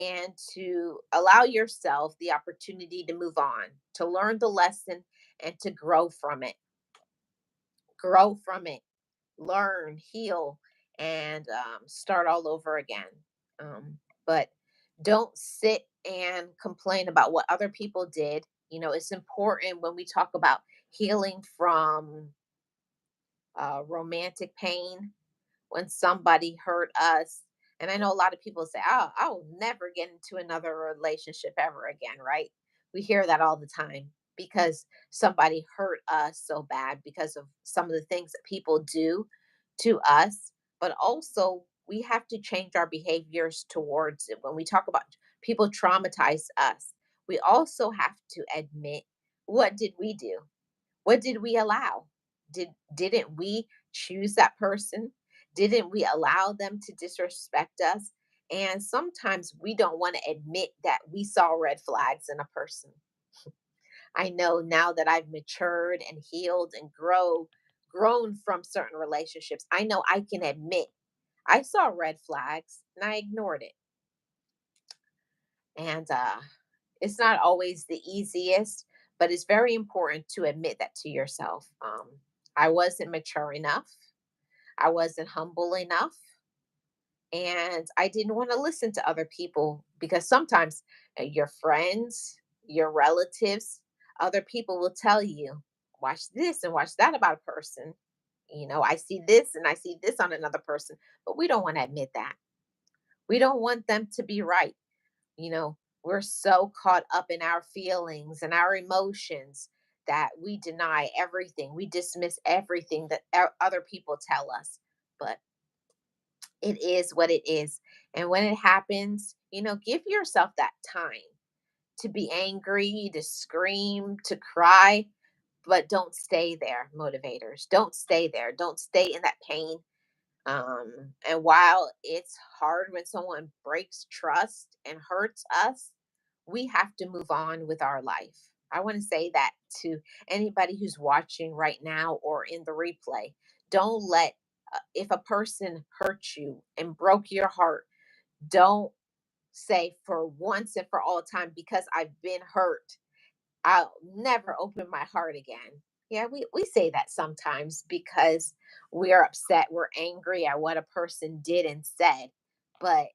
and to allow yourself the opportunity to move on, to learn the lesson, and to grow from it. Grow from it, learn, heal, and start all over again. But don't sit and complain about what other people did. It's important when we talk about healing from romantic pain, when somebody hurt us. And I know a lot of people say, "Oh, I will never get into another relationship ever again," right? We hear that all the time because somebody hurt us so bad because of some of the things that people do to us. But also, we have to change our behaviors towards it. When we talk about people traumatize us, we also have to admit, what did we do? What did we allow? Didn't we choose that person? Didn't we allow them to disrespect us? And sometimes we don't want to admit that we saw red flags in a person. I know now that I've matured and healed and grown from certain relationships. I know I can admit I saw red flags and I ignored it. And it's not always the easiest, but it's very important to admit that to yourself. I wasn't mature enough. I wasn't humble enough. And I didn't want to listen to other people because sometimes your friends, your relatives, other people will tell you, watch this and watch that about a person. I see this and I see this on another person, but we don't want to admit that. We don't want them to be right. We're so caught up in our feelings and our emotions that we deny everything. We dismiss everything that other people tell us. But it is what it is. And when it happens, give yourself that time to be angry, to scream, to cry, but don't stay there, motivators. Don't stay there. Don't stay in that pain. And while it's hard when someone breaks trust and hurts us, we have to move on with our life. I want to say that to anybody who's watching right now or in the replay. Don't let, if a person hurt you and broke your heart, don't say for once and for all time, because I've been hurt, I'll never open my heart again. Yeah, we say that sometimes because we're upset, we're angry at what a person did and said. But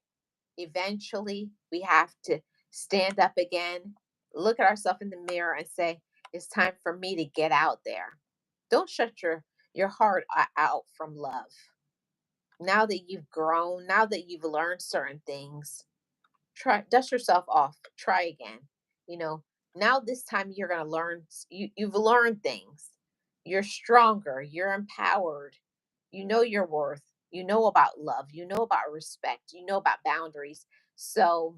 eventually we have to stand up again, look at ourselves in the mirror and say, it's time for me to get out there. Don't shut your heart out from love. Now that you've grown, now that you've learned certain things, try dust yourself off, try again. you know Now this time you're going to learn. You've learned things. You're stronger, you're empowered. You know your worth. You know about love, you know about respect, you know about boundaries. So,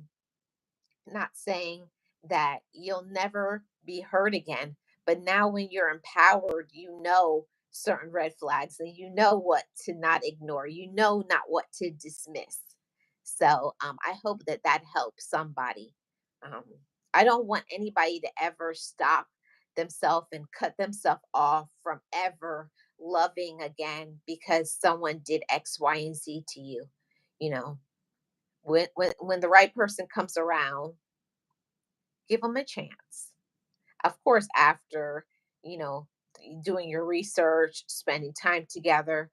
not saying that you'll never be hurt again, but now when you're empowered, you know certain red flags and you know what to not ignore, you know not what to dismiss. So I hope that that helps somebody. um, I don't want anybody to ever stop themselves and cut themselves off from ever loving again because someone did X, Y, and Z to you. You know, when the right person comes around, give them a chance. Of course, after, you know, doing your research, spending time together,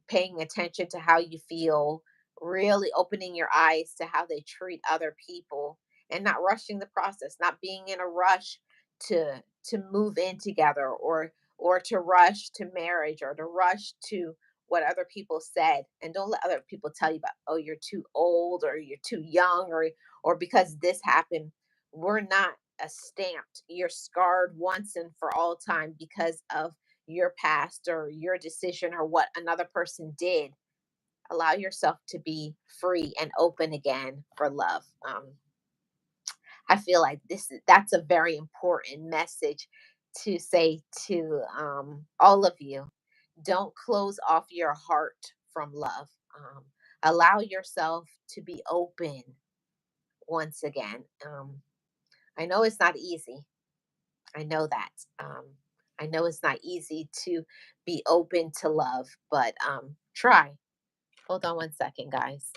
paying attention to how you feel, really opening your eyes to how they treat other people, and not rushing the process, not being in a rush to move in together, or to rush to marriage, or to rush to what other people said. And don't let other people tell you about, oh, you're too old, or you're too young, or because this happened. We're not a stamped. You're scarred once and for all time because of your past or your decision or what another person did. Allow yourself to be free and open again for love. I feel like that's a very important message to say to all of you. Don't close off your heart from love. Allow yourself to be open once again. I know it's not easy. I know that. Um, I know it's not easy to be open to love, but try. Hold on one second, guys.